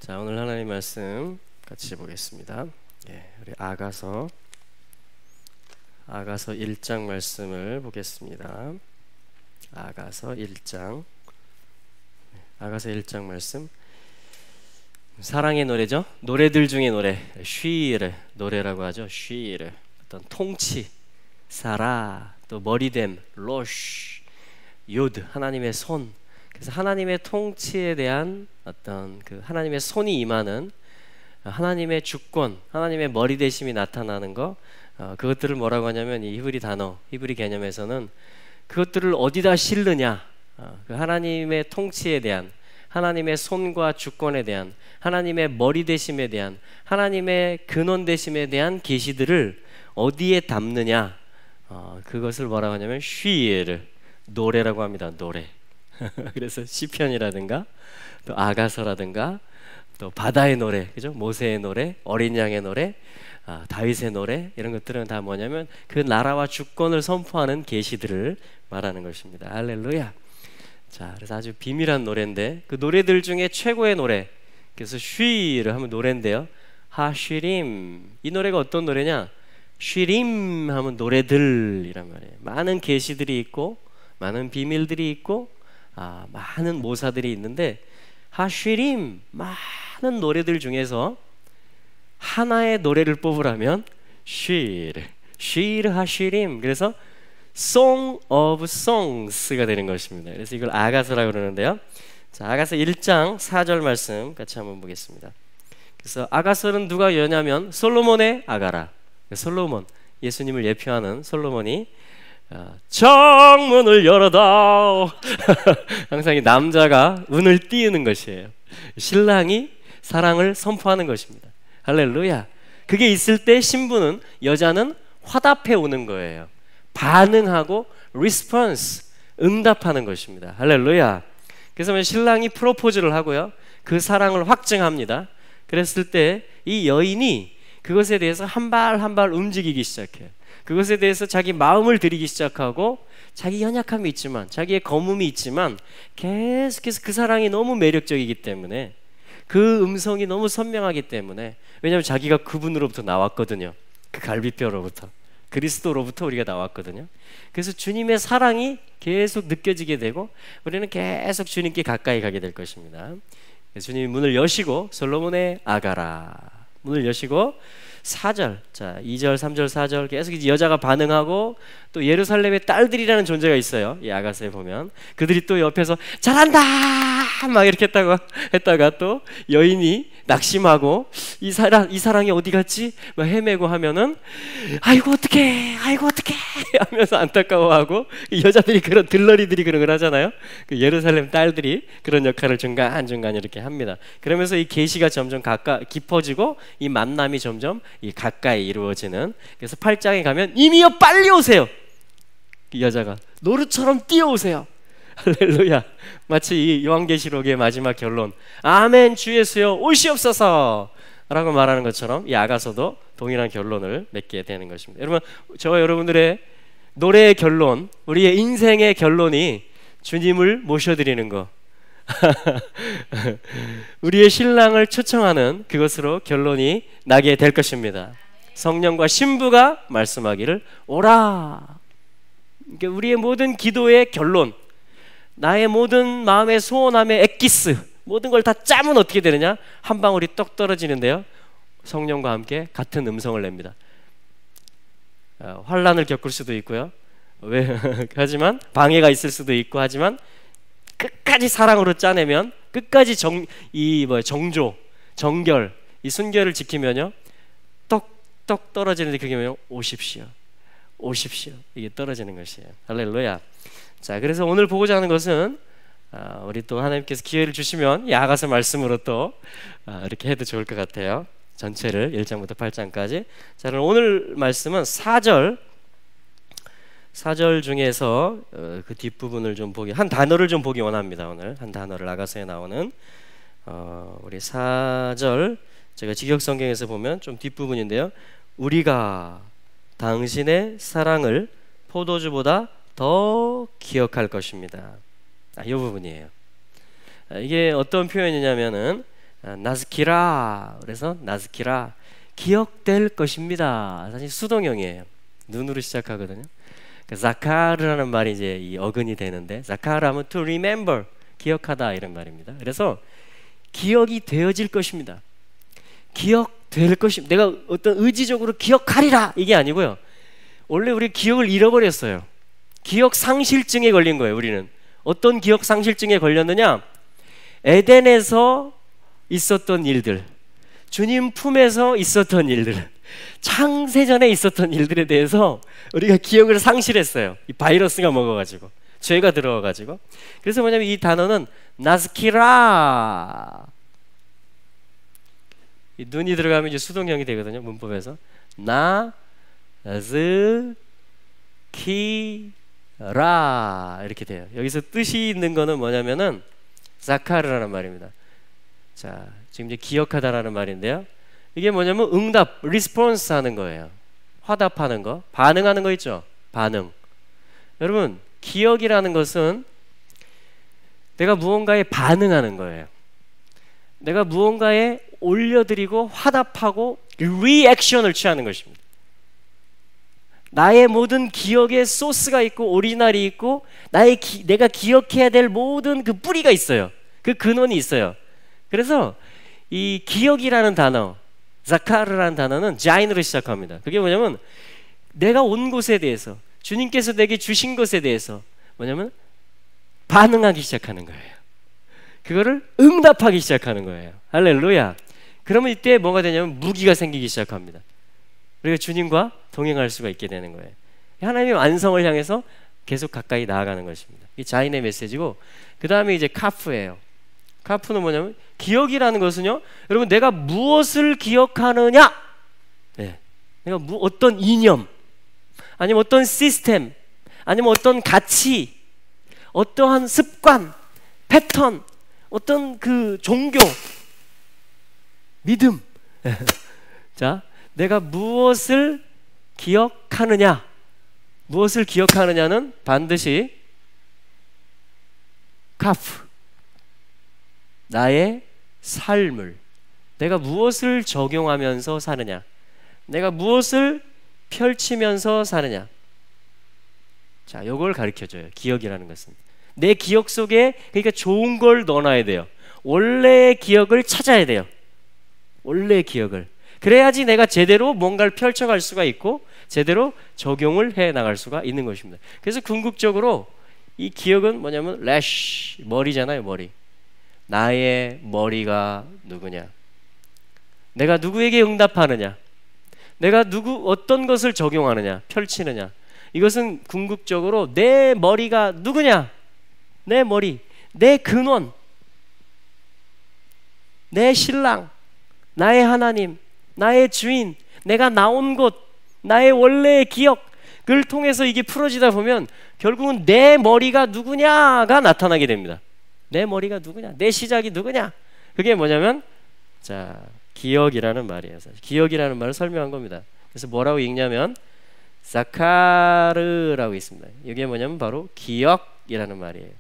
자, 오늘 하나님 말씀 같이 보겠습니다. 우리 아가서 1장 말씀을 보겠습니다. 아가서 1장 말씀. 사랑의 노래죠. 노래들 중에 노래, 쉬르 노래라고 하죠. 쉬르, 어떤 통치, 사라, 또 머리됨, 로쉬, 요드, 하나님의 손. 그래서 하나님의 통치에 대한 어떤 그 하나님의 손이 임하는 하나님의 주권, 하나님의 머리 대심이 나타나는 거, 그것들을 뭐라고 하냐면 이 히브리 개념에서는 그것들을 어디다 실느냐, 그 하나님의 통치에 대한, 하나님의 손과 주권에 대한, 하나님의 머리 대심에 대한, 하나님의 근원 대심에 대한 계시들을 어디에 담느냐, 그것을 뭐라고 하냐면 쉬르, 노래라고 합니다. 노래. 그래서 시편이라든가 또 아가서라든가 또 바다의 노래, 그죠? 모세의 노래, 어린 양의 노래, 다윗의 노래, 이런 것들은 다 뭐냐면 그 나라와 주권을 선포하는 계시들을 말하는 것입니다. 할렐루야. 자, 그래서 아주 비밀한 노래인데 그 노래들 중에 최고의 노래, 그래서 쉬를 하면 노래인데요. 하쉬림, 이 노래가 어떤 노래냐? 쉬림 하면 노래들이란 말이에요. 많은 계시들이 있고 많은 비밀들이 있고 많은 모사들이 있는데, 하쉬림, 많은 노래들 중에서 하나의 노래를 뽑으라면 쉬르 하쉬림. 그래서 Song of Songs가 되는 것입니다. 그래서 이걸 아가서라고 그러는데요. 자, 아가서 1장 4절 말씀 같이 한번 보겠습니다. 그래서 아가서는 누가 여냐면 솔로몬의 아가라. 솔로몬, 예수님을 예표하는 솔로몬이 정문을 열어다오. 항상 이 남자가 문을 띄우는 것이에요. 신랑이 사랑을 선포하는 것입니다. 할렐루야. 그게 있을 때 신부는, 여자는 화답해 오는 거예요. 반응하고 리스폰스, 응답하는 것입니다. 할렐루야. 그래서 신랑이 프로포즈를 하고요, 그 사랑을 확증합니다. 그랬을 때 이 여인이 그것에 대해서 한 발 한 발 움직이기 시작해요. 그것에 대해서 자기 마음을 들이기 시작하고, 자기 연약함이 있지만, 자기의 거움이 있지만 계속해서 그 사랑이 너무 매력적이기 때문에, 그 음성이 너무 선명하기 때문에, 왜냐하면 자기가 그분으로부터 나왔거든요. 그 갈비뼈로부터, 그리스도로부터 우리가 나왔거든요. 그래서 주님의 사랑이 계속 느껴지게 되고 우리는 계속 주님께 가까이 가게 될 것입니다. 주님이 문을 여시고, 솔로몬의 아가라, 문을 여시고 4절, 자 2절, 3절, 4절 계속 이제 여자가 반응하고, 또 예루살렘의 딸들이라는 존재가 있어요. 이 아가서에 보면 그들이 또 옆에서 잘한다 막 이렇게 했다가 또 여인이 낙심하고 이 사랑이 어디 갔지? 막 헤매고 하면은 아이고 어떡해 하면서 안타까워하고, 여자들이 그런 들러리들이 그런 걸 하잖아요. 그 예루살렘 딸들이 그런 역할을 중간중간 이렇게 합니다. 그러면서 이 계시가 점점 깊어지고 이 만남이 점점 가까이 이루어지는, 그래서 8장에 가면 이미여 빨리 오세요. 이 여자가 노루처럼 뛰어오세요. 할렐루야. 마치 이 요한계시록의 마지막 결론, 아멘 주 예수여 오시옵소서 라고 말하는 것처럼 이 아가서도 동일한 결론을 맺게 되는 것입니다. 여러분, 저와 여러분들의 노래의 결론, 우리의 인생의 결론이 주님을 모셔드리는 것, 우리의 신랑을 초청하는 그것으로 결론이 나게 될 것입니다. 성령과 신부가 말씀하기를 오라. 그러니까 우리의 모든 기도의 결론, 나의 모든 마음의 소원함의 엑기스, 모든 걸 다 짜면 어떻게 되느냐? 한 방울이 떡 떨어지는데요, 성령과 함께 같은 음성을 냅니다. 환난을 겪을 수도 있고요, 하지만 방해가 있을 수도 있고, 하지만 끝까지 사랑으로 짜내면, 끝까지 정조, 정결, 이 순결을 지키면요, 떡 떨어지는데 그게 뭐예요? 오십시오 이게 떨어지는 것이에요. 할렐루야. 자, 그래서 오늘 보고자 하는 것은, 우리 또 하나님께서 기회를 주시면 이 아가서 말씀으로 또 이렇게 해도 좋을 것 같아요. 전체를 1장부터 8장까지. 자, 그럼 오늘 말씀은 4절 중에서 그 뒷부분을 좀 한 단어를 좀 보기 원합니다. 오늘 한 단어를, 아가서에 나오는 우리 4절, 제가 직역성경에서 보면 좀 뒷부분인데요, 우리가 당신의 사랑을 포도주보다 더 기억할 것입니다. 이 부분이에요. 이게 어떤 표현이냐면은 나즈키라. 그래서 나즈키라, 기억될 것입니다. 사실 수동형이에요. 눈으로 시작하거든요. 자카르라는 말이 이제 이 어근이 되는데, 자카르 하면 to remember, 기억하다 이런 말입니다. 그래서 기억이 되어질 것입니다. 기억될 것입니다. 내가 어떤 의지적으로 기억하리라 이게 아니고요. 원래 우리 기억을 잃어버렸어요. 기억 상실증에 걸린 거예요. 우리는 어떤 기억 상실증에 걸렸느냐? 에덴에서 있었던 일들, 주님 품에서 있었던 일들, 창세전에 있었던 일들에 대해서 우리가 기억을 상실했어요. 이 바이러스가 먹어가지고, 죄가 들어와가지고. 그래서 뭐냐면 이 단어는 나즈키라, 이 눈이 들어가면 이제 수동형이 되거든요. 문법에서 나즈키라 이렇게 돼요. 여기서 뜻이 있는 거는 뭐냐면은 자카르라는 말입니다. 자, 지금 이제 기억하다라는 말인데요. 이게 뭐냐면 응답, 리스폰스 하는 거예요. 화답하는 거, 반응하는 거 있죠? 반응. 여러분, 기억이라는 것은 내가 무언가에 반응하는 거예요. 내가 무언가에 올려드리고 화답하고 리액션을 취하는 것입니다. 나의 모든 기억에 소스가 있고 오리지널이 있고 내가 기억해야 될 모든 그 뿌리가 있어요. 그 근원이 있어요. 그래서 이 기억이라는 단어, 자카르라는 단어는 자인으로 시작합니다. 그게 뭐냐면 내가 온 곳에 대해서, 주님께서 내게 주신 것에 대해서 뭐냐면 반응하기 시작하는 거예요. 그거를 응답하기 시작하는 거예요. 할렐루야. 그러면 이때 뭐가 되냐면 무기가 생기기 시작합니다. 우리가 주님과 동행할 수가 있게 되는 거예요. 하나님의 완성을 향해서 계속 가까이 나아가는 것입니다. 이 자인의 메시지고, 그 다음에 이제 카프예요. 카프는 뭐냐면 기억이라는 것은요, 여러분 내가 무엇을 기억하느냐, 네. 내가 어떤 이념, 아니면 어떤 시스템, 아니면 어떤 가치, 어떠한 습관, 패턴, 어떤 그 종교, 믿음. 자, 내가 무엇을 기억하느냐, 무엇을 기억하느냐는 반드시 카프, 나의 삶을, 내가 무엇을 적용하면서 사느냐, 내가 무엇을 펼치면서 사느냐. 자, 요걸 가르쳐줘요. 기억이라는 것은 내 기억 속에, 그러니까 좋은 걸 넣어놔야 돼요. 원래의 기억을 찾아야 돼요. 원래의 기억을. 그래야지 내가 제대로 뭔가를 펼쳐갈 수가 있고 제대로 적용을 해 나갈 수가 있는 것입니다. 그래서 궁극적으로 이 기억은 뭐냐면 래쉬, 머리잖아요. 머리. 나의 머리가 누구냐, 내가 누구에게 응답하느냐, 내가 어떤 것을 적용하느냐, 펼치느냐, 이것은 궁극적으로 내 머리가 누구냐, 내 머리, 내 근원, 내 신랑, 나의 하나님, 나의 주인, 내가 나온 곳, 나의 원래의 기억을 통해서 이게 풀어지다 보면 결국은 내 머리가 누구냐가 나타나게 됩니다. 내 머리가 누구냐, 내 시작이 누구냐. 그게 뭐냐면, 자, 기억이라는 말이에요. 기억이라는 말을 설명한 겁니다. 그래서 뭐라고 읽냐면 자카르라고 있습니다. 이게 뭐냐면 바로 기억이라는 말이에요.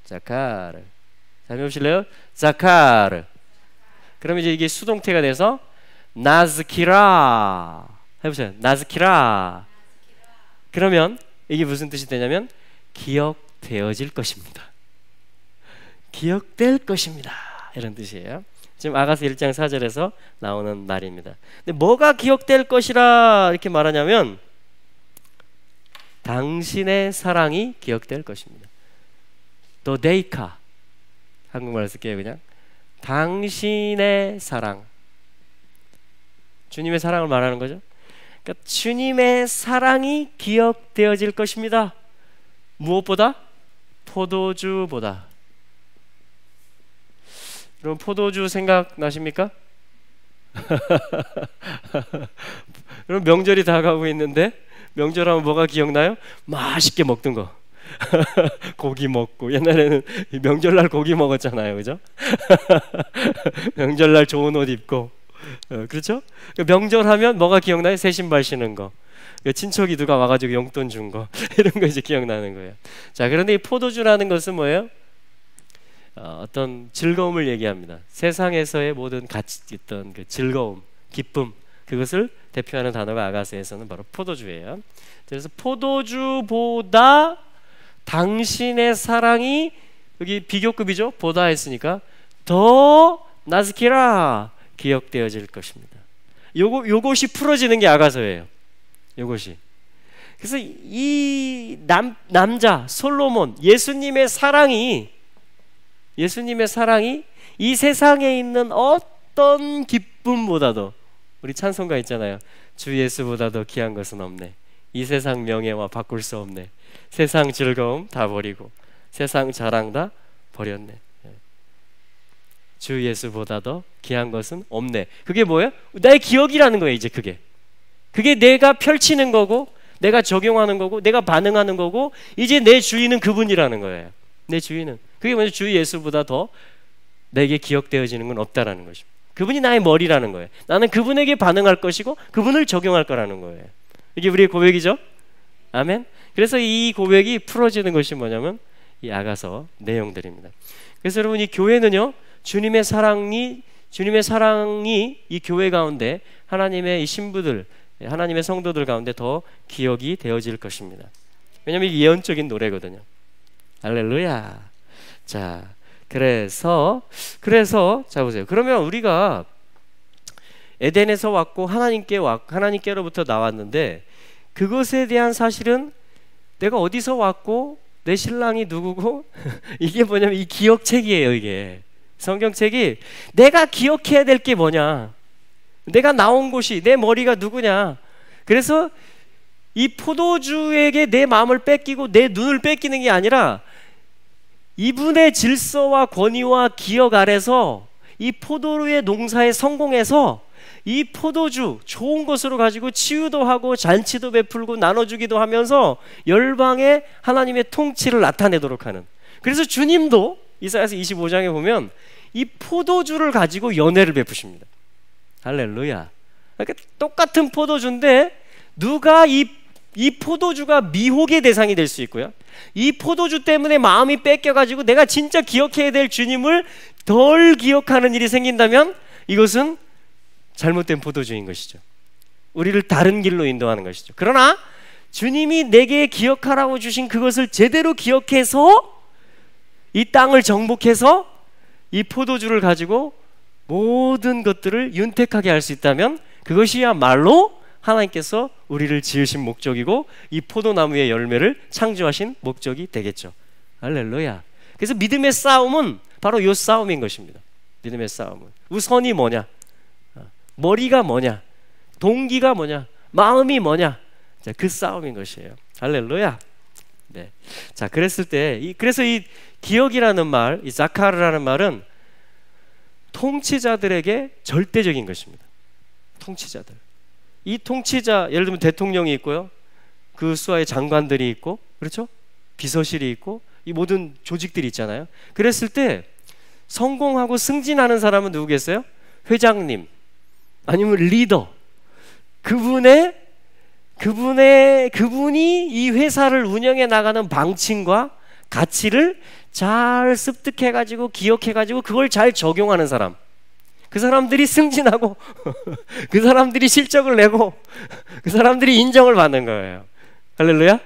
자카르. 자, 해보실래요? 자카르. 그럼 이제 이게 수동태가 돼서 나즈키라. 해보세요. 나즈키라. 그러면 이게 무슨 뜻이 되냐면 기억되어질 것입니다. 기억될 것입니다. 이런 뜻이에요. 지금 아가서 1장 4절에서 나오는 말입니다. 근데 뭐가 기억될 것이라 이렇게 말하냐면 당신의 사랑이 기억될 것입니다. 도데이카. 한국말로 쓸게요. 그냥 당신의 사랑. 주님의 사랑을 말하는 거죠. 그러니까 주님의 사랑이 기억되어질 것입니다. 무엇보다? 포도주보다. 여러분 포도주 생각나십니까? 여러분 명절이 다가오고 있는데 명절하면 뭐가 기억나요? 맛있게 먹던 거. 고기 먹고, 옛날에는 명절날 고기 먹었잖아요, 그죠? 명절날 좋은 옷 입고, 그렇죠? 명절하면 뭐가 기억나요? 새 신발 신은 거, 친척이 누가 와가지고 용돈 준 거, 이런 거 이제 기억나는 거예요. 자, 그런데 이 포도주라는 것은 뭐예요? 어떤 즐거움을 얘기합니다. 세상에서의 모든 가치 있던 그 즐거움, 기쁨, 그것을 대표하는 단어가 아가서에서는 바로 포도주예요. 그래서 포도주보다 당신의 사랑이, 여기 비교급이죠. 보다 했으니까 더 나스키라 기억되어질 것입니다. 요것이 풀어지는 게 아가서예요. 요것이. 그래서 이 남자 솔로몬, 예수님의 사랑이 이 세상에 있는 어떤 기쁨보다도, 우리 찬송가 있잖아요. 주 예수보다 더 귀한 것은 없네. 이 세상 명예와 바꿀 수 없네. 세상 즐거움 다 버리고 세상 자랑 다 버렸네. 주 예수보다 더 귀한 것은 없네. 그게 뭐예요? 나의 기억이라는 거예요. 이제 그게 내가 펼치는 거고, 내가 적용하는 거고, 내가 반응하는 거고, 이제 내 주인은 그분이라는 거예요. 내 주인은. 그게 뭐죠? 주 예수보다 더 내게 기억되어지는 건 없다라는 것입니다. 그분이 나의 머리라는 거예요. 나는 그분에게 반응할 것이고 그분을 적용할 거라는 거예요. 이게 우리의 고백이죠. 아멘. 그래서 이 고백이 풀어지는 것이 뭐냐면 이 아가서 내용들입니다. 그래서 여러분, 이 교회는요, 주님의 사랑이 이 교회 가운데, 하나님의 이 신부들, 하나님의 성도들 가운데 더 기억이 되어질 것입니다. 왜냐하면 이게 예언적인 노래거든요. 할렐루야. 자, 그래서 자 보세요. 그러면 우리가 에덴에서 왔고 하나님께로부터 나왔는데, 그것에 대한 사실은 내가 어디서 왔고 내 신랑이 누구고 이게 뭐냐면 이 기억책이에요. 이게 성경책이 내가 기억해야 될 게 뭐냐, 내가 나온 곳이, 내 머리가 누구냐. 그래서 이 포도주에게 내 마음을 뺏기고 내 눈을 뺏기는 게 아니라 이분의 질서와 권위와 기억 아래서 이 포도의 농사에 성공해서 이 포도주 좋은 것으로 가지고 치유도 하고 잔치도 베풀고 나눠주기도 하면서 열방에 하나님의 통치를 나타내도록 하는. 그래서 주님도 이사야서 25장에 보면 이 포도주를 가지고 연회를 베푸십니다. 할렐루야. 그러니까 똑같은 포도주인데 누가 이 포도주가 미혹의 대상이 될 수 있고요, 이 포도주 때문에 마음이 뺏겨가지고 내가 진짜 기억해야 될 주님을 덜 기억하는 일이 생긴다면 이것은 잘못된 포도주인 것이죠. 우리를 다른 길로 인도하는 것이죠. 그러나 주님이 내게 기억하라고 주신 그것을 제대로 기억해서 이 땅을 정복해서 이 포도주를 가지고 모든 것들을 윤택하게 할 수 있다면 그것이야말로 하나님께서 우리를 지으신 목적이고 이 포도나무의 열매를 창조하신 목적이 되겠죠. 할렐루야. 그래서 믿음의 싸움은 바로 이 싸움인 것입니다. 믿음의 싸움은 우선이 뭐냐, 머리가 뭐냐, 동기가 뭐냐, 마음이 뭐냐, 그 싸움인 것이에요. 할렐루야. 네. 자, 그랬을 때 그래서 이 기억이라는 말, 이 자카르라는 말은 통치자들에게 절대적인 것입니다. 통치자들. 이 통치자, 예를 들면 대통령이 있고요, 그 수하의 장관들이 있고, 그렇죠? 비서실이 있고, 이 모든 조직들이 있잖아요. 그랬을 때 성공하고 승진하는 사람은 누구겠어요? 회장님, 아니면 리더. 그분이 이 회사를 운영해 나가는 방침과 가치를 잘 습득해가지고 기억해가지고 그걸 잘 적용하는 사람. 그 사람들이 승진하고 그 사람들이 실적을 내고 그 사람들이 인정을 받는 거예요. 할렐루야.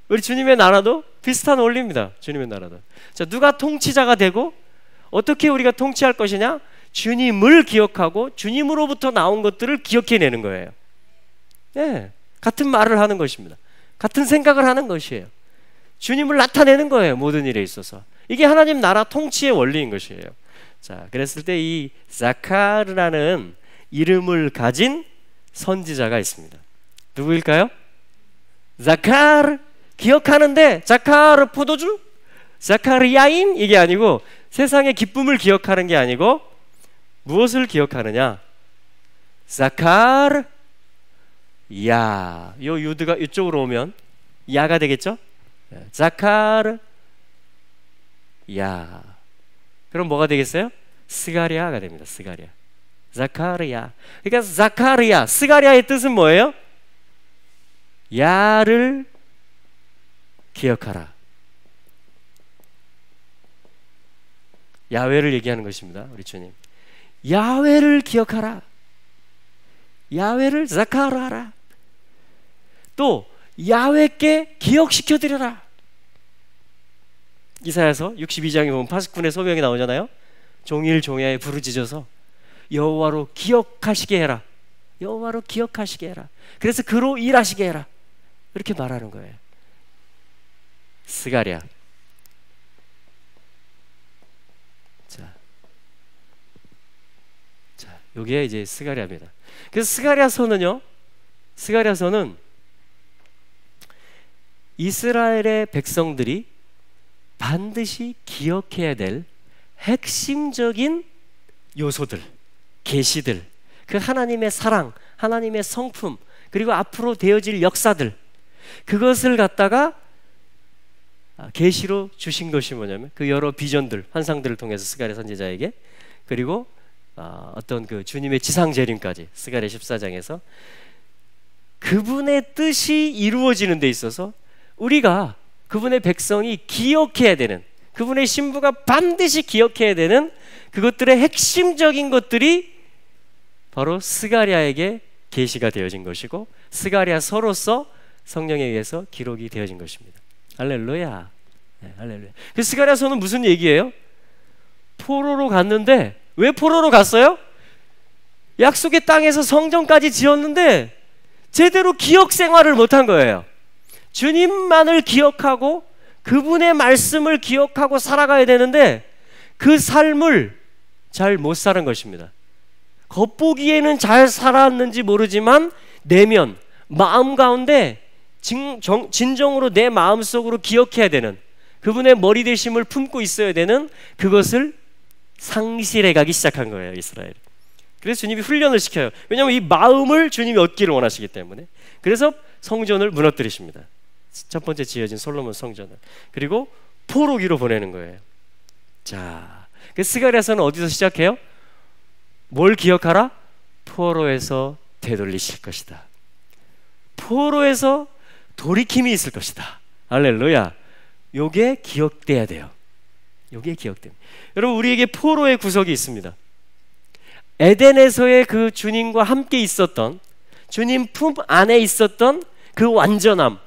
우리 주님의 나라도 비슷한 원리입니다. 주님의 나라도. 자, 누가 통치자가 되고 어떻게 우리가 통치할 것이냐? 주님을 기억하고 주님으로부터 나온 것들을 기억해내는 거예요. 네, 같은 말을 하는 것입니다. 같은 생각을 하는 것이에요. 주님을 나타내는 거예요. 모든 일에 있어서. 이게 하나님 나라 통치의 원리인 것이에요. 자, 그랬을 때 이 자카르라는 이름을 가진 선지자가 있습니다. 누구일까요? 자카르. 기억하는데 자카르 포도주? 자카르야인? 이게 아니고, 세상의 기쁨을 기억하는 게 아니고 무엇을 기억하느냐? 자카르 야. 요 유드가 이쪽으로 오면 야가 되겠죠? 자카르 야. 그럼 뭐가 되겠어요? 스가랴가 됩니다. 스가랴. 자카르야. 그러니까 자카르야, 스가랴의 뜻은 뭐예요? 야를 기억하라. 야훼를 얘기하는 것입니다. 우리 주님, 야훼를 기억하라. 야훼를 자카하라. 또 야훼께 기억시켜드려라. 이사야서 62장에 보면 파수꾼의 소명이 나오잖아요. 종일 종야에 부르짖어서 여호와로 기억하시게 해라. 여호와로 기억하시게 해라. 그래서 그로 일하시게 해라. 이렇게 말하는 거예요. 스가랴. 자, 요게 이제 스가랴입니다. 그래서 스가랴서는 이스라엘의 백성들이 반드시 기억해야 될 핵심적인 요소들, 계시들, 그 하나님의 사랑, 하나님의 성품, 그리고 앞으로 되어질 역사들, 그것을 갖다가 계시로 주신 것이 뭐냐면 그 여러 비전들, 환상들을 통해서 스가랴 선지자에게, 그리고 어떤 그 주님의 지상 재림까지 스가랴 14장에서 그분의 뜻이 이루어지는 데 있어서 우리가 그분의 백성이 기억해야 되는, 그분의 신부가 반드시 기억해야 되는 그것들의 핵심적인 것들이 바로 스가랴에게 계시가 되어진 것이고, 스가랴서로서 성령에 의해서 기록이 되어진 것입니다. 할렐루야. 네, 할렐루야. 그 스가랴서는 무슨 얘기예요? 포로로 갔는데, 왜 포로로 갔어요? 약속의 땅에서 성전까지 지었는데 제대로 기억 생활을 못한 거예요. 주님만을 기억하고 그분의 말씀을 기억하고 살아가야 되는데 그 삶을 잘 못 사는 것입니다. 겉보기에는 잘 살았는지 모르지만 내면, 마음 가운데 진정으로 내 마음속으로 기억해야 되는, 그분의 머리 대심을 품고 있어야 되는 그것을 상실해 가기 시작한 거예요, 이스라엘. 그래서 주님이 훈련을 시켜요. 왜냐하면 이 마음을 주님이 얻기를 원하시기 때문에. 그래서 성전을 무너뜨리십니다. 첫 번째 지어진 솔로몬 성전을. 그리고 포로기로 보내는 거예요. 자, 그 스가랴서는 어디서 시작해요? 뭘 기억하라? 포로에서 되돌리실 것이다. 포로에서 돌이킴이 있을 것이다. 할렐루야. 요게 기억돼야 돼요. 요게 기억됩니다. 여러분, 우리에게 포로의 구석이 있습니다. 에덴에서의 그 주님과 함께 있었던, 주님 품 안에 있었던 그 완전함,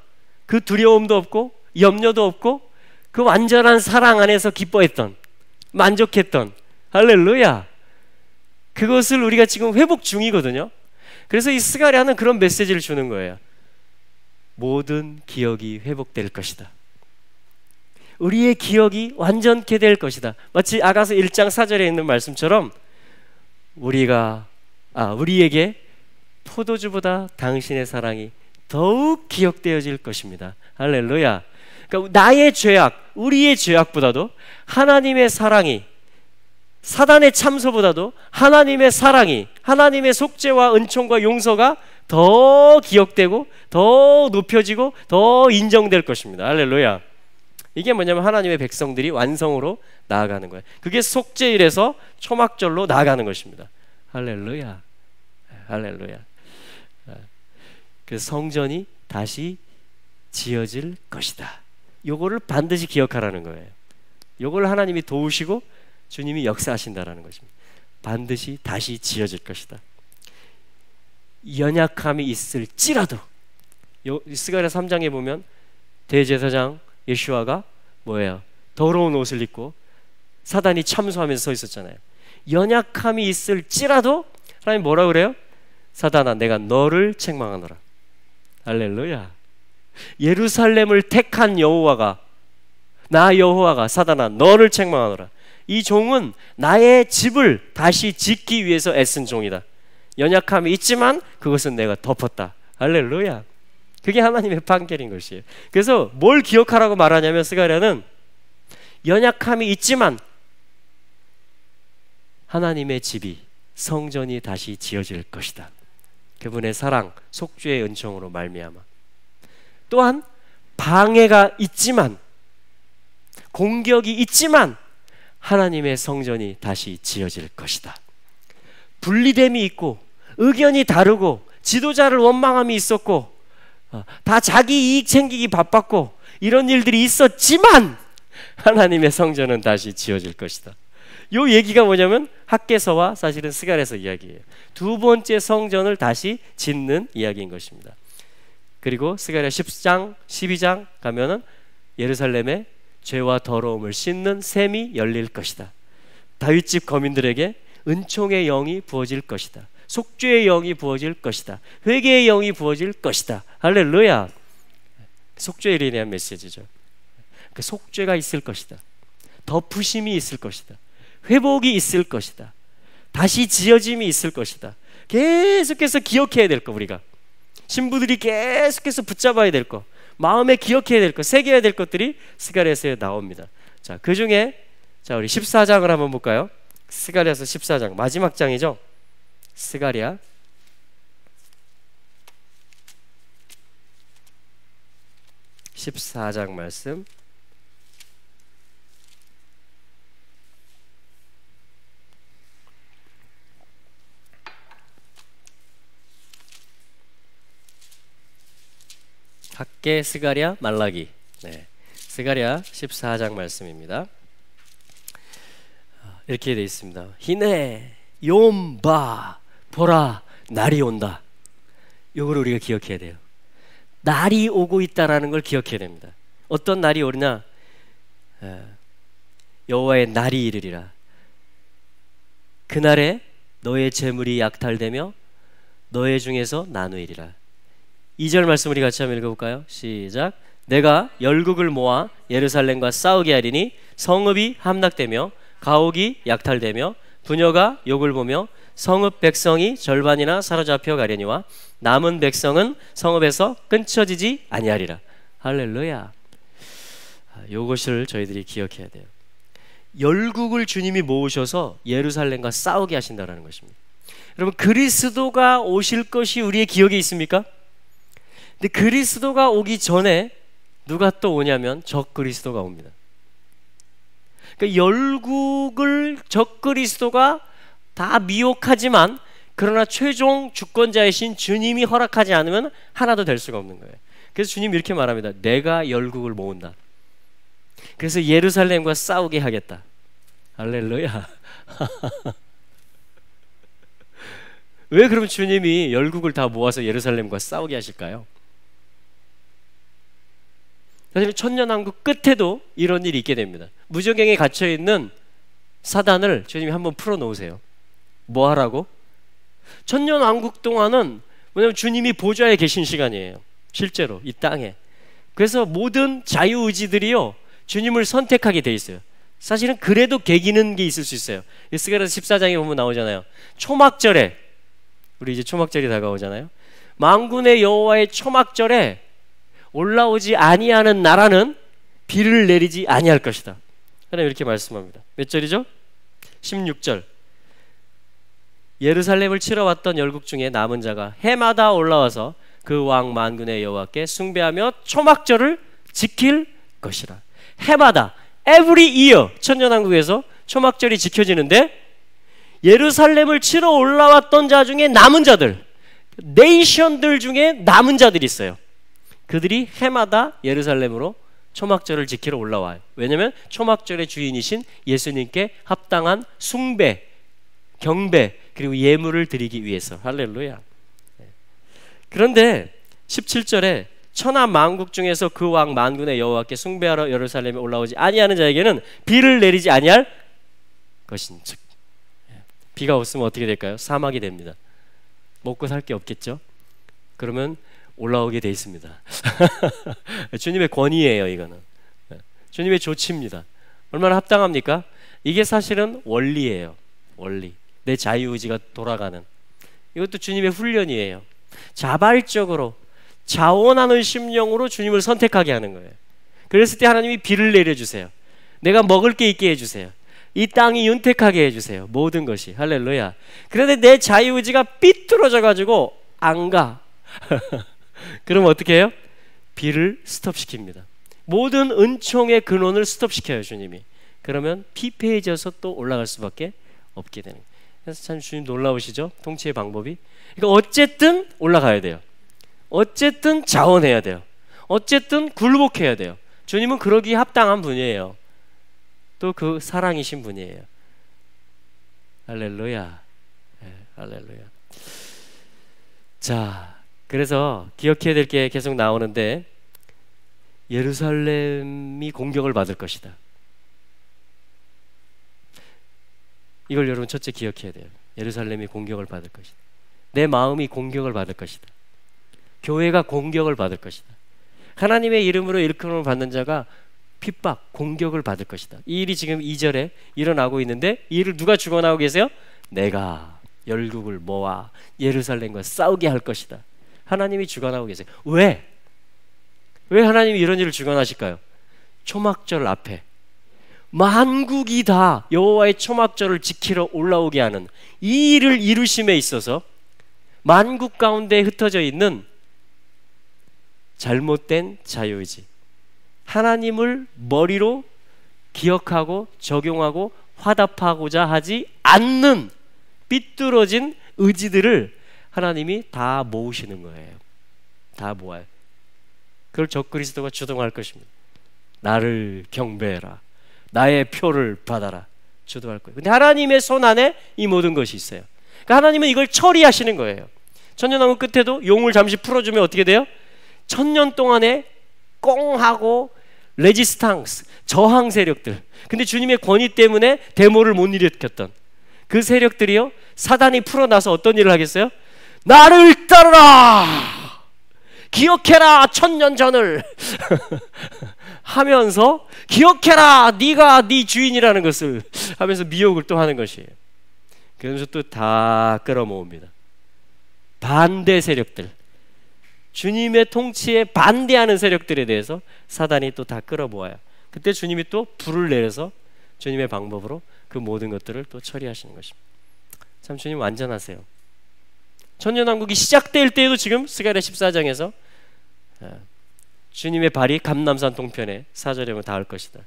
그 두려움도 없고 염려도 없고 그 완전한 사랑 안에서 기뻐했던, 만족했던, 할렐루야, 그것을 우리가 지금 회복 중이거든요. 그래서 이 스가랴는 그런 메시지를 주는 거예요. 모든 기억이 회복될 것이다. 우리의 기억이 완전케 될 것이다. 마치 아가서 1장 4절에 있는 말씀처럼 우리에게 포도주보다 당신의 사랑이 더욱 기억되어질 것입니다. 할렐루야. 그러니까 나의 죄악, 우리의 죄악보다도 하나님의 사랑이, 사단의 참소보다도 하나님의 사랑이, 하나님의 속죄와 은총과 용서가 더 기억되고 더 높여지고 더 인정될 것입니다. 할렐루야. 이게 뭐냐면 하나님의 백성들이 완성으로 나아가는 거예요. 그게 속죄일에서 초막절로 나아가는 것입니다. 할렐루야. 할렐루야. 그래서 성전이 다시 지어질 것이다. 요거를 반드시 기억하라는 거예요. 요걸 하나님이 도우시고 주님이 역사하신다라는 것입니다. 반드시 다시 지어질 것이다. 연약함이 있을지라도, 스가랴 3장에 보면 대제사장 예수아가 뭐예요? 더러운 옷을 입고 사단이 참소하면서 서 있었잖아요. 연약함이 있을지라도 하나님 뭐라 그래요? 사단아, 내가 너를 책망하노라. 할렐루야. 예루살렘을 택한 여호와가, 나 여호와가 사단아 너를 책망하노라. 이 종은 나의 집을 다시 짓기 위해서 애쓴 종이다. 연약함이 있지만 그것은 내가 덮었다. 할렐루야. 그게 하나님의 판결인 것이에요. 그래서 뭘 기억하라고 말하냐면 스가랴는 연약함이 있지만 하나님의 집이, 성전이 다시 지어질 것이다. 그분의 사랑, 속죄의 은총으로 말미암아. 또한 방해가 있지만, 공격이 있지만 하나님의 성전이 다시 지어질 것이다. 분리됨이 있고 의견이 다르고 지도자를 원망함이 있었고 다 자기 이익 챙기기 바빴고 이런 일들이 있었지만 하나님의 성전은 다시 지어질 것이다. 요 얘기가 뭐냐면 학개서와 사실은 스가랴서 이야기예요. 두 번째 성전을 다시 짓는 이야기인 것입니다. 그리고 스가랴 10장, 12장 가면은 예루살렘의 죄와 더러움을 씻는 샘이 열릴 것이다. 다윗집 거민들에게 은총의 영이 부어질 것이다. 속죄의 영이 부어질 것이다. 회개의 영이 부어질 것이다. 할렐루야. 속죄에 대한 메시지죠. 그 속죄가 있을 것이다. 덮으심이 있을 것이다. 회복이 있을 것이다. 다시 지어짐이 있을 것이다. 계속해서 기억해야 될 거, 우리가 신부들이 계속해서 붙잡아야 될 거, 마음에 기억해야 될 거, 새겨야 될 것들이 스가랴서에 나옵니다. 자, 그 중에 우리 14장을 한번 볼까요? 스가랴서 14장 마지막 장이죠. 스가랴 14장 말씀. 학개, 스가랴, 말라기. 네, 스가랴 14장 말씀입니다. 이렇게 되어 있습니다. 히네 욤바 보라 날이 온다. 이걸 우리가 기억해야 돼요. 날이 오고 있다라는 걸 기억해야 됩니다. 어떤 날이 오느냐? 여호와의 날이 이르리라. 그날에 너의 재물이 약탈되며 너의 중에서 나누이리라. 2절 말씀 우리 같이 한번 읽어볼까요? 시작. 내가 열국을 모아 예루살렘과 싸우게 하리니 성읍이 함락되며 가옥이 약탈되며 부녀가 욕을 보며 성읍 백성이 절반이나 사로잡혀 가려니와 남은 백성은 성읍에서 끊쳐지지 아니하리라. 할렐루야. 이것을 저희들이 기억해야 돼요. 열국을 주님이 모으셔서 예루살렘과 싸우게 하신다는 것입니다. 여러분, 그리스도가 오실 것이 우리의 기억에 있습니까? 근데 그리스도가 오기 전에 누가 또 오냐면 적 그리스도가 옵니다. 그러니까 열국을 적 그리스도가 다 미혹하지만 그러나 최종 주권자이신 주님이 허락하지 않으면 하나도 될 수가 없는 거예요. 그래서 주님이 이렇게 말합니다. 내가 열국을 모은다. 그래서 예루살렘과 싸우게 하겠다. 할렐루야. 왜 그럼 주님이 열국을 다 모아서 예루살렘과 싸우게 하실까요? 사실 천년왕국 끝에도 이런 일이 있게 됩니다. 무저갱에 갇혀있는 사단을 주님이 한번 풀어놓으세요. 뭐 하라고? 천년왕국 동안은 왜냐하면 주님이 보좌에 계신 시간이에요. 실제로 이 땅에. 그래서 모든 자유의지들이요 주님을 선택하게 돼 있어요. 사실은 그래도 개기는 게 있을 수 있어요. 스가랴서 14장에 보면 나오잖아요. 초막절에, 우리 이제 초막절이 다가오잖아요. 만군의 여호와의 초막절에 올라오지 아니하는 나라는 비를 내리지 아니할 것이다. 하나님 이렇게 말씀합니다. 몇 절이죠? 16절. 예루살렘을 치러 왔던 열국 중에 남은 자가 해마다 올라와서 그 왕 만군의 여호와께 숭배하며 초막절을 지킬 것이라. 해마다, every year, 천년왕국에서 초막절이 지켜지는데 예루살렘을 치러 올라왔던 자 중에 남은 자들, 네이션들 중에 남은 자들이 있어요. 그들이 해마다 예루살렘으로 초막절을 지키러 올라와요. 왜냐하면 초막절의 주인이신 예수님께 합당한 숭배, 경배, 그리고 예물을 드리기 위해서. 할렐루야. 그런데 17절에 천하 만국 중에서 그 왕 만군의 여호와께 숭배하러 예루살렘에 올라오지 아니하는 자에게는 비를 내리지 아니할 것인즉. 비가 없으면 어떻게 될까요? 사막이 됩니다. 먹고 살 게 없겠죠? 그러면 올라오게 돼 있습니다. 주님의 권위예요, 이거는. 주님의 조치입니다. 얼마나 합당합니까? 이게 사실은 원리예요. 원리. 내 자유의지가 돌아가는. 이것도 주님의 훈련이에요. 자발적으로 자원하는 심령으로 주님을 선택하게 하는 거예요. 그랬을 때 하나님이 비를 내려주세요. 내가 먹을 게 있게 해주세요. 이 땅이 윤택하게 해주세요. 모든 것이. 할렐루야. 그런데 내 자유의지가 삐뚤어져 가지고 안 가. 그럼 어떻게 해요? 비를 스톱시킵니다. 모든 은총의 근원을 스톱시켜요, 주님이. 그러면 피폐해져서 또 올라갈 수밖에 없게 되는 거예요. 그래서 참 주님 놀라우시죠? 통치의 방법이. 그러니까 어쨌든 올라가야 돼요. 어쨌든 자원해야 돼요. 어쨌든 굴복해야 돼요. 주님은 그러기에 합당한 분이에요. 또 그 사랑이신 분이에요. 할렐루야. 네, 할렐루야. 자, 그래서 기억해야 될 게 계속 나오는데 예루살렘이 공격을 받을 것이다. 이걸 여러분 첫째 기억해야 돼요. 예루살렘이 공격을 받을 것이다. 내 마음이 공격을 받을 것이다. 교회가 공격을 받을 것이다. 하나님의 이름으로 일컬음을 받는 자가 핍박, 공격을 받을 것이다. 이 일이 지금 2절에 일어나고 있는데 이 일을 누가 주관하고 계세요? 내가 열국을 모아 예루살렘과 싸우게 할 것이다. 하나님이 주관하고 계세요. 왜? 왜 하나님이 이런 일을 주관하실까요? 초막절 앞에 만국이 다 여호와의 초막절을 지키러 올라오게 하는 이 일을 이루심에 있어서 만국 가운데 흩어져 있는 잘못된 자유의지, 하나님을 머리로 기억하고 적용하고 화답하고자 하지 않는 삐뚤어진 의지들을 하나님이 다 모으시는 거예요. 다 모아요. 그걸 적그리스도가 주동할 것입니다. 나를 경배해라, 나의 표를 받아라, 주도할 거예요. 근데 하나님의 손 안에 이 모든 것이 있어요. 그러니까 하나님은 이걸 처리하시는 거예요. 천년왕국 끝에도 용을 잠시 풀어주면 어떻게 돼요? 천년 동안에 꽁하고 레지스탕스, 저항 세력들, 근데 주님의 권위 때문에 데모를 못 일으켰던 그 세력들이요, 사단이 풀어나서 어떤 일을 하겠어요? 나를 따르라, 기억해라 천년 전을 하면서 기억해라 네가 네 주인이라는 것을 하면서 미혹을 또 하는 것이에요. 그러면서 또 다 끌어모읍니다. 반대 세력들, 주님의 통치에 반대하는 세력들에 대해서 사단이 또 다 끌어모아요. 그때 주님이 또 불을 내려서 주님의 방법으로 그 모든 것들을 또 처리하시는 것입니다. 참 주님 완전하세요. 천년왕국이 시작될 때에도 지금 스가랴 14장에서 주님의 발이 감람산 동편에 4절에 보면 닿을 것이다.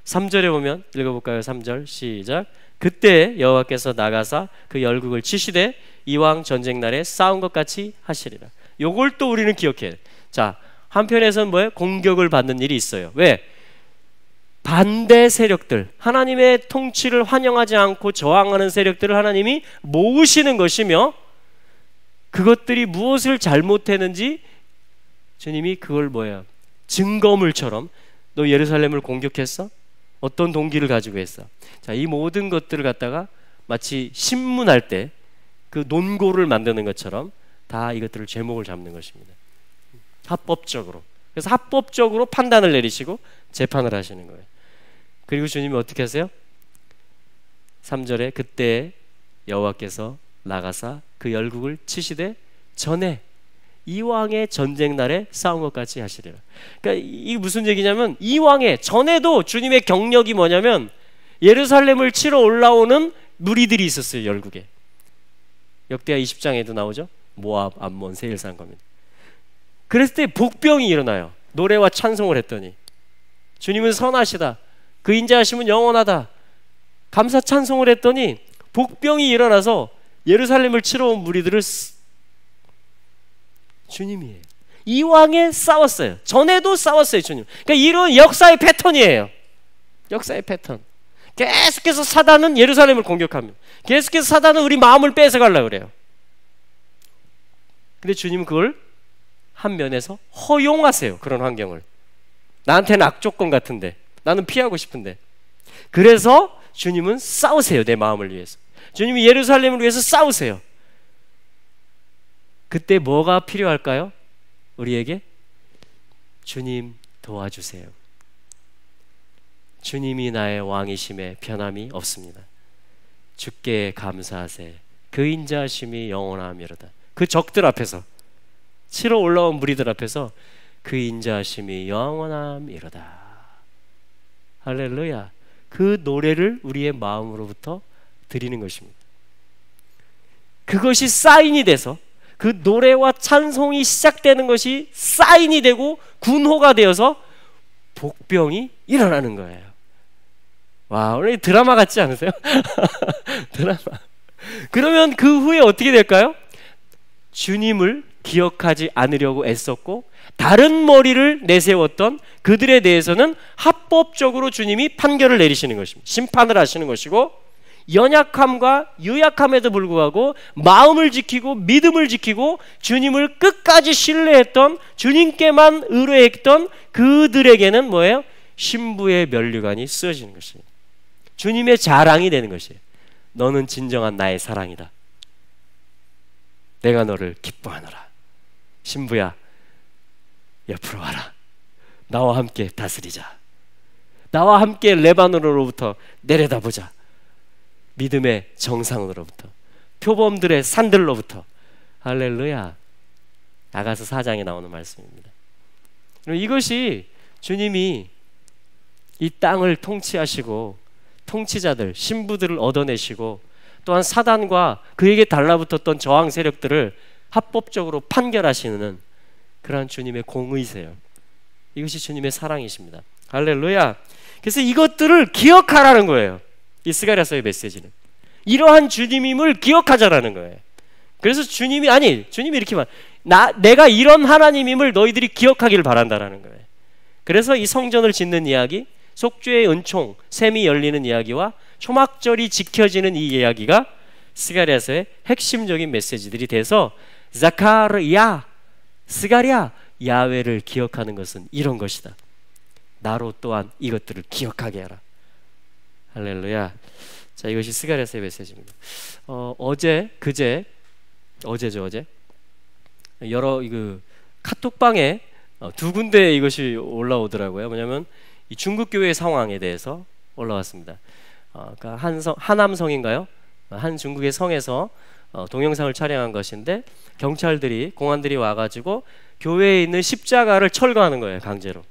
3절에 보면 읽어볼까요? 3절 시작. 그때 여호와께서 나가사 그 열국을 치시되 이왕 전쟁 날에 싸운 것 같이 하시리라. 요걸 또 우리는 기억해야 돼. 자, 한편에서는 뭐예요? 공격을 받는 일이 있어요. 왜? 반대 세력들, 하나님의 통치를 환영하지 않고 저항하는 세력들을 하나님이 모으시는 것이며, 그것들이 무엇을 잘못했는지 주님이 그걸 뭐야? 증거물처럼 너 예루살렘을 공격했어? 어떤 동기를 가지고 했어? 자, 이 모든 것들을 갖다가 마치 신문할 때 그 논고를 만드는 것처럼 다 이것들을 제목을 잡는 것입니다. 합법적으로. 그래서 합법적으로 판단을 내리시고 재판을 하시는 거예요. 그리고 주님이 어떻게 하세요? 3절에 그때 여호와께서 나가사 그 열국을 치시되 전에 이왕의 전쟁 날에 싸운 것 같이 하시리라. 그러니까 이게 무슨 얘기냐면, 이왕의 전에도 주님의 경력이 뭐냐면 예루살렘을 치러 올라오는 무리들이 있었어요. 열국에. 역대하 20장에도 나오죠. 모압, 암몬, 세일산 겁니다. 그랬을 때 복병이 일어나요. 노래와 찬송을 했더니 주님은 선하시다, 그 인자하심은 영원하다, 감사 찬송을 했더니 복병이 일어나서 예루살렘을 치러 온 무리들을 주님이에요. 이왕에 싸웠어요. 전에도 싸웠어요, 주님. 그러니까 이런 역사의 패턴이에요. 역사의 패턴. 계속해서 사단은 예루살렘을 공격합니다. 계속해서 사단은 우리 마음을 뺏어가려고 그래요. 근데 주님은 그걸 한 면에서 허용하세요. 그런 환경을. 나한테는 악조건 같은데, 나는 피하고 싶은데. 그래서 주님은 싸우세요. 내 마음을 위해서. 주님이 예루살렘을 위해서 싸우세요. 그때 뭐가 필요할까요? 우리에게 주님 도와주세요. 주님이 나의 왕이심에 변함이 없습니다. 주께 감사하세. 그 인자하심이 영원하미로다. 그 적들 앞에서, 치러 올라온 무리들 앞에서 그 인자하심이 영원하미로다. 할렐루야. 그 노래를 우리의 마음으로부터 드리는 것입니다. 그것이 사인이 돼서, 그 노래와 찬송이 시작되는 것이 사인이 되고 군호가 되어서 복병이 일어나는 거예요. 와, 오늘 드라마 같지 않으세요? 드라마. 그러면 그 후에 어떻게 될까요? 주님을 기억하지 않으려고 애썼고 다른 머리를 내세웠던 그들에 대해서는 합법적으로 주님이 판결을 내리시는 것입니다. 심판을 하시는 것이고, 연약함과 유약함에도 불구하고 마음을 지키고 믿음을 지키고 주님을 끝까지 신뢰했던, 주님께만 의뢰했던 그들에게는 뭐예요? 신부의 면류관이 쓰여지는 것이에요. 주님의 자랑이 되는 것이에요. 너는 진정한 나의 사랑이다. 내가 너를 기뻐하노라. 신부야, 옆으로 와라. 나와 함께 다스리자. 나와 함께 레바논으로부터 내려다보자. 믿음의 정상으로부터, 표범들의 산들로부터. 할렐루야. 아가서 4장에 나오는 말씀입니다. 이것이 주님이 이 땅을 통치하시고 통치자들, 신부들을 얻어내시고 또한 사단과 그에게 달라붙었던 저항 세력들을 합법적으로 판결하시는 그러한 주님의 공의세요. 이것이 주님의 사랑이십니다. 할렐루야. 그래서 이것들을 기억하라는 거예요. 이 스가랴서의 메시지는 이러한 주님임을 기억하자라는 거예요. 그래서 주님이 이렇게 말, 내가 이런 하나님임을 너희들이 기억하기를 바란다라는 거예요. 그래서 이 성전을 짓는 이야기, 속죄의 은총, 샘이 열리는 이야기와 초막절이 지켜지는 이 이야기가 스가랴서의 핵심적인 메시지들이 돼서 스가랴, 야훼를 기억하는 것은 이런 것이다. 나로 또한 이것들을 기억하게 하라. 할렐루야. 자, 이것이 스가랴서의 메시지입니다. 어제 여러 카톡방에 두 군데 이것이 올라오더라고요. 뭐냐면 이 중국 교회 상황에 대해서 올라왔습니다. 그러니까 하남성인가요? 한 중국의 성에서 동영상을 촬영한 것인데 경찰들이, 공안들이 와가지고 교회에 있는 십자가를 철거하는 거예요, 강제로.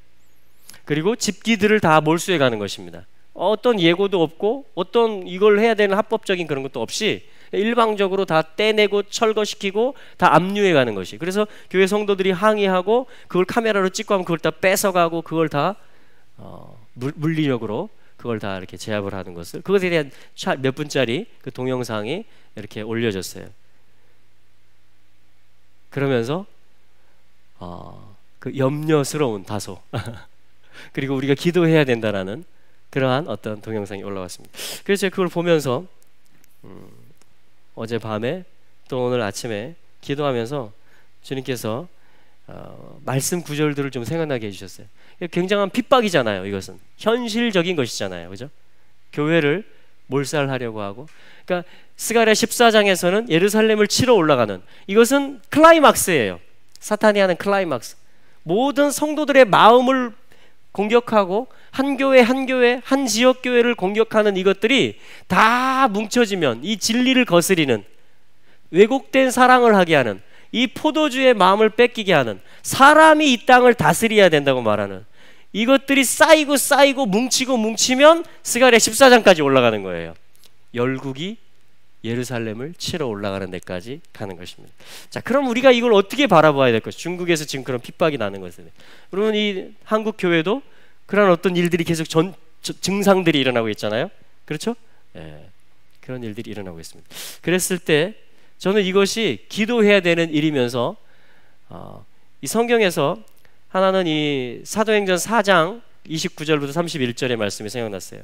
그리고 집기들을 다 몰수해 가는 것입니다. 어떤 예고도 없고 어떤 이걸 해야 되는 합법적인 그런 것도 없이 일방적으로 다 떼내고 철거시키고 다 압류해 가는 것이. 그래서 교회 성도들이 항의하고 그걸 카메라로 찍고 하면 그걸 다 뺏어가고 그걸 다 물리력으로 그걸 다 이렇게 제압을 하는 것을, 그것에 대한 몇 분짜리 그 동영상이 이렇게 올려졌어요. 그러면서 그 염려스러운 다소 그리고 우리가 기도해야 된다라는 그러한 어떤 동영상이 올라왔습니다. 그래서 제가 그걸 보면서 어젯밤에 또 오늘 아침에 기도하면서 주님께서 말씀 구절들을 좀 생각나게 해주셨어요. 굉장한 핍박이잖아요. 이것은 현실적인 것이잖아요, 그죠? 교회를 몰살하려고 하고, 그러니까 스가랴 14장에서는 예루살렘을 치러 올라가는, 이것은 클라이막스예요. 사탄이 하는 클라이막스. 모든 성도들의 마음을 공격하고 한 교회 한 교회, 한 지역 교회를 공격하는 이것들이 다 뭉쳐지면 이 진리를 거스리는, 왜곡된 사랑을 하게 하는, 이 포도주의 마음을 뺏기게 하는, 사람이 이 땅을 다스려야 된다고 말하는 이것들이 쌓이고 뭉치면 스가랴 14장까지 올라가는 거예요. 열국이 예루살렘을 치러 올라가는 데까지 가는 것입니다. 자, 그럼 우리가 이걸 어떻게 바라봐야 될 것이? 중국에서 지금 그런 핍박이 나는 것이에요. 그러면 이 한국 교회도 그런 어떤 일들이 계속 증상들이 일어나고 있잖아요. 그렇죠? 예, 그런 일들이 일어나고 있습니다. 그랬을 때 저는 이것이 기도해야 되는 일이면서 이 성경에서 하나는 이 사도행전 4장 29절부터 31절의 말씀이 생각났어요.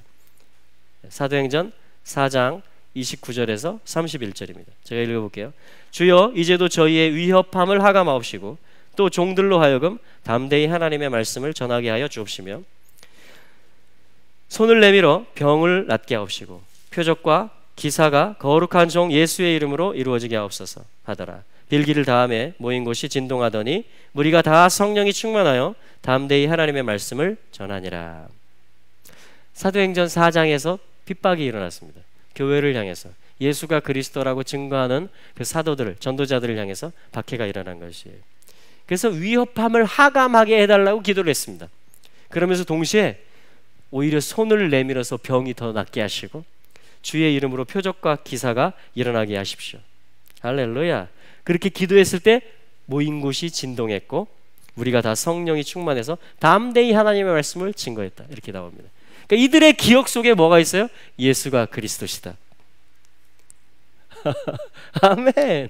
사도행전 4장 29절에서 31절입니다. 제가 읽어볼게요. 주여, 이제도 저희의 위협함을 하감하옵시고 또 종들로 하여금 담대히 하나님의 말씀을 전하게 하여 주옵시며 손을 내밀어 병을 낫게 하옵시고 표적과 기사가 거룩한 종 예수의 이름으로 이루어지게 하옵소서 하더라. 빌기를 다음에 모인 곳이 진동하더니 무리가 다 성령이 충만하여 담대히 하나님의 말씀을 전하니라. 사도행전 4장에서 핍박이 일어났습니다. 교회를 향해서 예수가 그리스도라고 증거하는 그 사도들을, 전도자들을 향해서 박해가 일어난 것이에요. 그래서 위협함을 하감하게 해달라고 기도를 했습니다. 그러면서 동시에 오히려 손을 내밀어서 병이 더 낫게 하시고 주의 이름으로 표적과 기사가 일어나게 하십시오. 할렐루야. 그렇게 기도했을 때 모인 곳이 진동했고 우리가 다 성령이 충만해서 담대히 하나님의 말씀을 증거했다. 이렇게 나옵니다. 그러니까 이들의 기억 속에 뭐가 있어요? 예수가 그리스도시다. 아멘.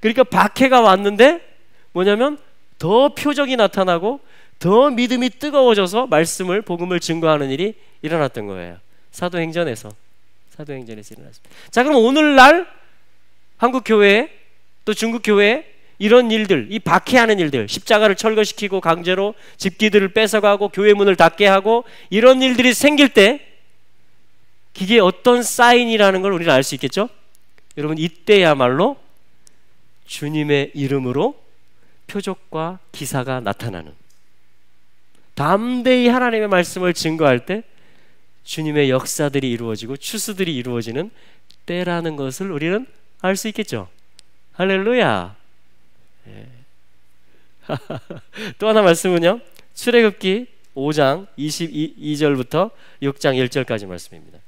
그러니까 박해가 왔는데 뭐냐면 더 표적이 나타나고 더 믿음이 뜨거워져서 말씀을, 복음을 증거하는 일이 일어났던 거예요. 사도행전에서. 사도행전에서 일어났습니다. 자, 그럼 오늘날 한국 교회 또 중국 교회 이런 일들, 이 박해하는 일들, 십자가를 철거시키고 강제로 집기들을 뺏어가고 교회 문을 닫게 하고 이런 일들이 생길 때 이게 어떤 사인이라는 걸 우리는 알 수 있겠죠? 여러분, 이때야말로 주님의 이름으로 표적과 기사가 나타나는, 담대히 하나님의 말씀을 증거할 때 주님의 역사들이 이루어지고 추수들이 이루어지는 때라는 것을 우리는 알 수 있겠죠. 할렐루야. 예. 또 하나 말씀은요, 출애굽기 5장 22절부터 6장 1절까지 말씀입니다.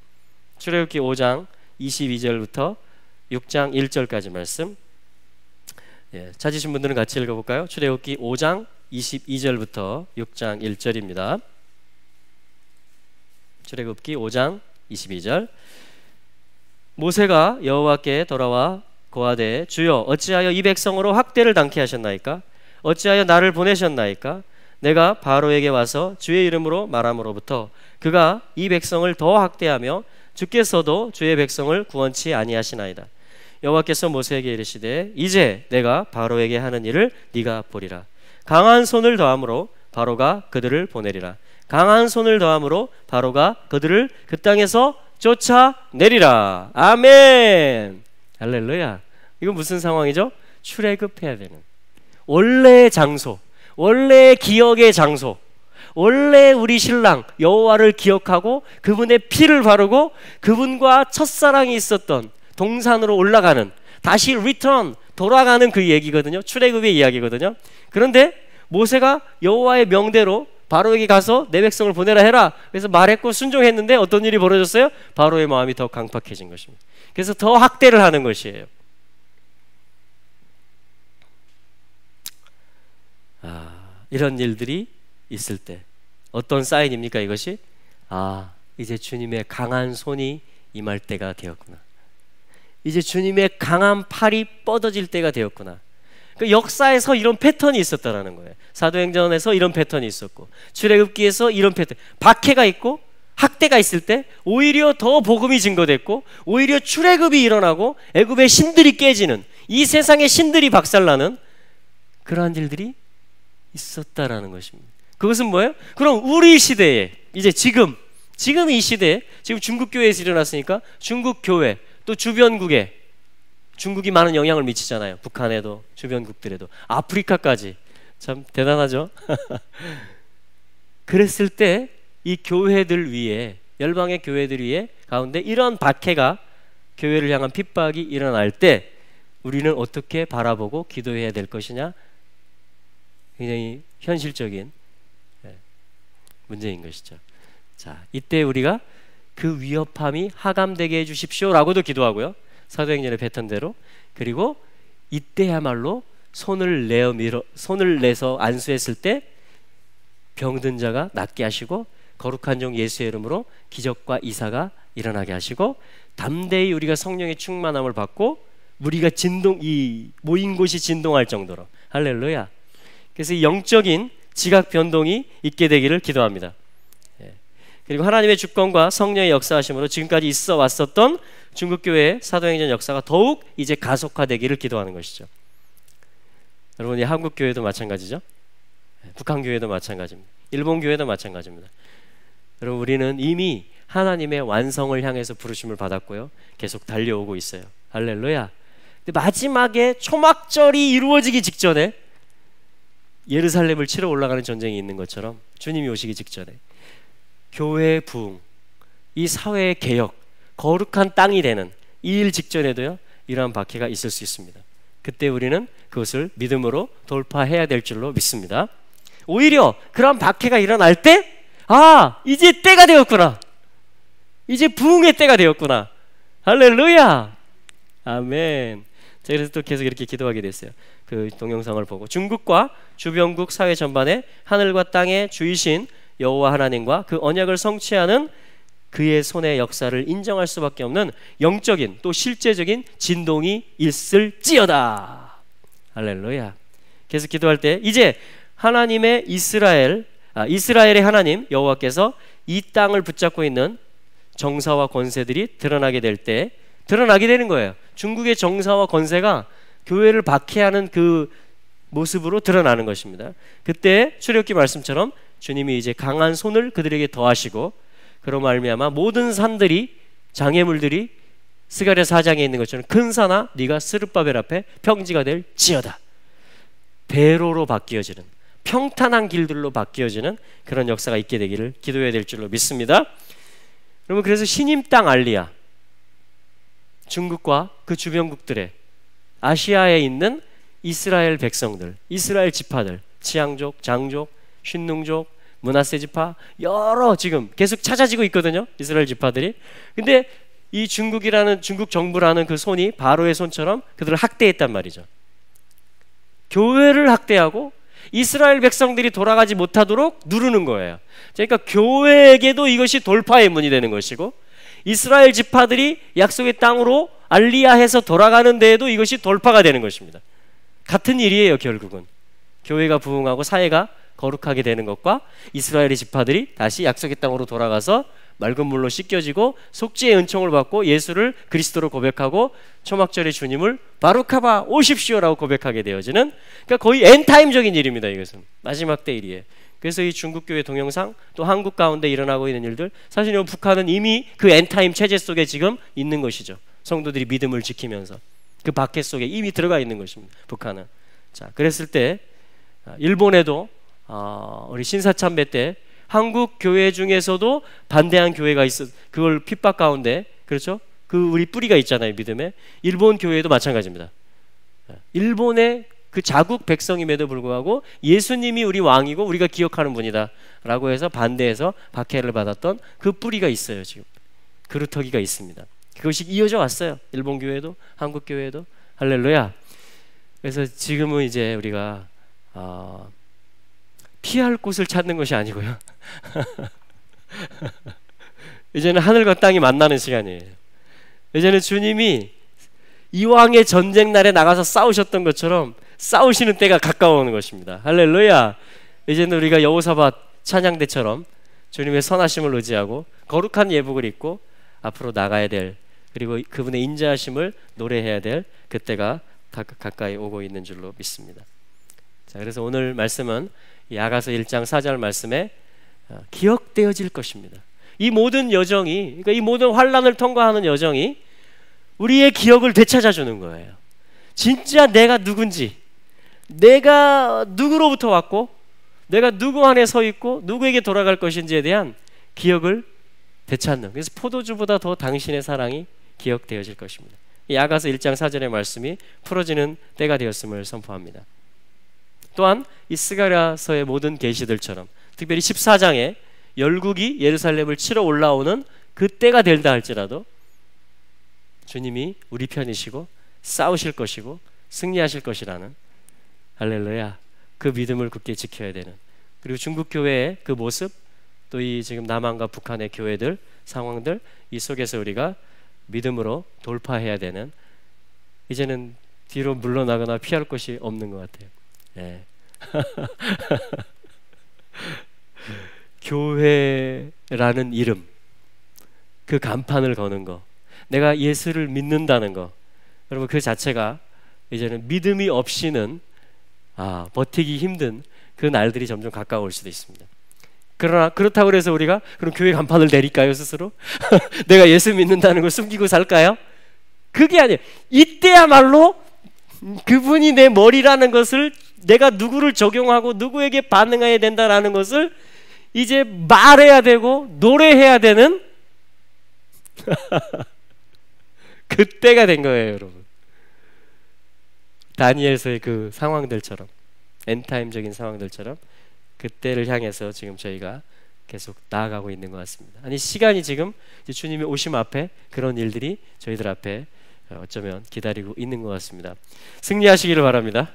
출애굽기 5장 22절부터 6장 1절까지 말씀. 예, 찾으신 분들은 같이 읽어볼까요? 출애굽기 5장 22절부터 6장 1절입니다. 출애굽기 5장 22절. 모세가 여호와께 돌아와 고하되, 주여 어찌하여 이 백성으로 학대를 당케 하셨나이까? 어찌하여 나를 보내셨나이까? 내가 바로에게 와서 주의 이름으로 말함으로부터 그가 이 백성을 더 학대하며 주께서도 주의 백성을 구원치 아니하시나이다. 여호와께서 모세에게 이르시되, 이제 내가 바로에게 하는 일을 네가 보리라. 강한 손을 더함으로 바로가 그들을 보내리라. 강한 손을 더함으로 바로가 그들을 그 땅에서 쫓아내리라. 아멘. 할렐루야. 이건 무슨 상황이죠? 출애굽해야 되는 원래의 장소, 원래의 기억의 장소, 원래 우리 신랑 여호와를 기억하고 그분의 피를 바르고 그분과 첫사랑이 있었던 동산으로 올라가는, 다시 리턴, 돌아가는 그 얘기거든요. 출애굽의 이야기거든요. 그런데 모세가 여호와의 명대로 바로에게 가서 내 백성을 보내라 해라, 그래서 말했고 순종했는데 어떤 일이 벌어졌어요? 바로의 마음이 더 강팍해진 것입니다. 그래서 더 학대를 하는 것이에요. 이런 일들이 있을 때 어떤 사인입니까? 이것이 이제 주님의 강한 손이 임할 때가 되었구나. 이제 주님의 강한 팔이 뻗어질 때가 되었구나. 그 역사에서 이런 패턴이 있었다라는 거예요. 사도행전에서 이런 패턴이 있었고, 출애굽기에서 이런 패턴, 박해가 있고 학대가 있을 때 오히려 더 복음이 증거됐고, 오히려 출애굽이 일어나고 애굽의 신들이 깨지는, 이 세상의 신들이 박살나는 그러한 일들이 있었다라는 것입니다. 그것은 뭐예요? 그럼 우리 시대에, 이제 지금 이 시대에, 지금 중국 교회에서 일어났으니까 중국 교회, 또 주변국에 중국이 많은 영향을 미치잖아요. 북한에도, 주변국들에도, 아프리카까지. 참 대단하죠. 그랬을 때 이 교회들 위에, 열방의 교회들 위에 가운데 이런 박해가, 교회를 향한 핍박이 일어날 때 우리는 어떻게 바라보고 기도해야 될 것이냐, 굉장히 현실적인 문제인 것이죠. 자, 이때 우리가 그 위협함이 하감되게 해주십시오 라고도 기도하고요, 사도행전의 패턴대로. 그리고 이때야말로 손을 내서 안수했을 때 병든 자가 낫게 하시고, 거룩한 종 예수의 이름으로 기적과 이사가 일어나게 하시고, 담대히 우리가 성령의 충만함을 받고 우리가 모인 곳이 진동할 정도로. 할렐루야. 그래서 이 영적인 지각 변동이 있게 되기를 기도합니다. 그리고 하나님의 주권과 성령의 역사하심으로 지금까지 있어 왔었던 중국교회의 사도행전 역사가 더욱 이제 가속화되기를 기도하는 것이죠. 여러분, 이 한국교회도 마찬가지죠. 북한교회도 마찬가지입니다. 일본교회도 마찬가지입니다. 여러분, 우리는 이미 하나님의 완성을 향해서 부르심을 받았고요, 계속 달려오고 있어요. 할렐루야. 근데 마지막에 초막절이 이루어지기 직전에 예루살렘을 치러 올라가는 전쟁이 있는 것처럼, 주님이 오시기 직전에 교회의 부흥, 이 사회의 개혁, 거룩한 땅이 되는 이 일 직전에도요, 이러한 박해가 있을 수 있습니다. 그때 우리는 그것을 믿음으로 돌파해야 될 줄로 믿습니다. 오히려 그런 박해가 일어날 때, 이제 때가 되었구나, 이제 부흥의 때가 되었구나. 할렐루야. 아멘. 자, 그래서 또 계속 이렇게 기도하게 됐어요. 그 동영상을 보고 중국과 주변국 사회 전반에 하늘과 땅의 주이신 여호와 하나님과 그 언약을 성취하는 그의 손의 역사를 인정할 수밖에 없는 영적인 또 실제적인 진동이 있을지어다. 할렐루야. 계속 기도할 때 이제 하나님의 이스라엘의 하나님 여호와께서 이 땅을 붙잡고 있는 정사와 권세들이 드러나게 될 때 드러나게 되는 거예요. 중국의 정사와 권세가 교회를 박해하는 그 모습으로 드러나는 것입니다. 그때 출애굽기 말씀처럼 주님이 이제 강한 손을 그들에게 더하시고 그로 말미암아 모든 산들이 장애물들이 스가랴 4장에 있는 것처럼 큰 산아 네가 스룹바벨 앞에 평지가 될지어다. 대로로 바뀌어지는 평탄한 길들로 바뀌어지는 그런 역사가 있게 되기를 기도해야 될 줄로 믿습니다. 여러분, 그래서 신임 땅 알리야, 중국과 그 주변국들의 아시아에 있는 이스라엘 백성들, 이스라엘 지파들, 치앙족, 장족, 쉰농족, 므낫세 지파, 여러 지금 계속 찾아지고 있거든요, 이스라엘 지파들이. 근데 이 중국이라는, 중국 정부라는 그 손이 바로의 손처럼 그들을 학대했단 말이죠. 교회를 학대하고 이스라엘 백성들이 돌아가지 못하도록 누르는 거예요. 그러니까 교회에게도 이것이 돌파의 문이 되는 것이고, 이스라엘 지파들이 약속의 땅으로 알리야해서 돌아가는 데에도 이것이 돌파가 되는 것입니다. 같은 일이에요. 결국은 교회가 부흥하고 사회가 거룩하게 되는 것과 이스라엘의 지파들이 다시 약속의 땅으로 돌아가서 맑은 물로 씻겨지고 속죄의 은총을 받고 예수를 그리스도로 고백하고 초막절의 주님을 바루카바 오십시오라고 고백하게 되어지는, 그러니까 거의 엔타임적인 일입니다. 이것은 마지막 때 일이에요. 그래서 이 중국교회 동영상, 또 한국 가운데 일어나고 있는 일들, 사실 북한은 이미 그 엔타임 체제 속에 지금 있는 것이죠. 성도들이 믿음을 지키면서 그 박해 속에 이미 들어가 있는 것입니다. 북한은. 자, 그랬을 때 일본에도 우리 신사참배 때 한국 교회 중에서도 반대한 교회가 있어, 그걸 핍박 가운데, 그렇죠? 그 우리 뿌리가 있잖아요, 믿음에. 일본 교회도 마찬가지입니다. 일본의 그 자국 백성임에도 불구하고 예수님이 우리 왕이고 우리가 기억하는 분이다 라고 해서 반대해서 박해를 받았던 그 뿌리가 있어요. 지금 그루터기가 있습니다. 그것이 이어져 왔어요. 일본 교회도 한국 교회도. 할렐루야. 그래서 지금은 이제 우리가 피할 곳을 찾는 것이 아니고요. 이제는 하늘과 땅이 만나는 시간이에요. 이제는 주님이 이왕의 전쟁 날에 나가서 싸우셨던 것처럼 싸우시는 때가 가까워오는 것입니다. 할렐루야. 이제는 우리가 여호사밧 찬양대처럼 주님의 선하심을 의지하고 거룩한 예복을 입고 앞으로 나가야 될, 그리고 그분의 인자하심을 노래해야 될 그때가 가까이 오고 있는 줄로 믿습니다. 자, 그래서 오늘 말씀은 야가서 1장 4절 말씀에 기억되어질 것입니다. 이 모든 여정이, 그러니까 이 모든 환난을 통과하는 여정이 우리의 기억을 되찾아주는 거예요. 진짜 내가 누군지, 내가 누구로부터 왔고 내가 누구 안에 서 있고 누구에게 돌아갈 것인지에 대한 기억을 되찾는, 그래서 포도주보다 더 당신의 사랑이 기억되어질 것입니다. 야가서 1장 4절의 말씀이 풀어지는 때가 되었음을 선포합니다. 또한 이 스가랴서의 모든 계시들처럼 특별히 14장에 열국이 예루살렘을 치러 올라오는 그 때가 된다 할지라도 주님이 우리 편이시고 싸우실 것이고 승리하실 것이라는, 할렐루야, 그 믿음을 굳게 지켜야 되는, 그리고 중국 교회의 그 모습, 또 이 지금 남한과 북한의 교회들 상황들, 이 속에서 우리가 믿음으로 돌파해야 되는, 이제는 뒤로 물러나거나 피할 곳이 없는 것 같아요. 네. 교회라는 이름, 그 간판을 거는 거, 내가 예수를 믿는다는 거, 여러분 그 자체가 이제는 믿음이 없이는 버티기 힘든 그 날들이 점점 가까울 수도 있습니다. 그러나 그렇다고 해서 우리가 그럼 교회 간판을 내릴까요, 스스로? 내가 예수 믿는다는 걸 숨기고 살까요? 그게 아니에요. 이때야말로 그분이 내 머리라는 것을, 내가 누구를 적용하고 누구에게 반응해야 된다라는 것을 이제 말해야 되고 노래해야 되는 그때가 된 거예요, 여러분. 다니엘서의 그 상황들처럼, 엔타임적인 상황들처럼 그때를 향해서 지금 저희가 계속 나아가고 있는 것 같습니다. 아니, 시간이 지금 이제 주님의 오심 앞에 그런 일들이 저희들 앞에 어쩌면 기다리고 있는 것 같습니다. 승리하시기를 바랍니다.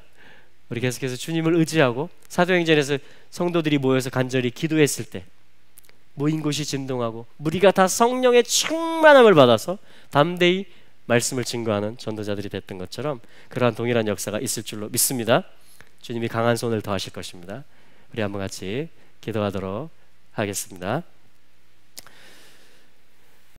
우리 계속해서 주님을 의지하고, 사도행전에서 성도들이 모여서 간절히 기도했을 때 모인 곳이 진동하고 무리가 다 성령의 충만함을 받아서 담대히 말씀을 증거하는 전도자들이 됐던 것처럼 그러한 동일한 역사가 있을 줄로 믿습니다. 주님이 강한 손을 더하실 것입니다. 우리 한번 같이 기도하도록 하겠습니다.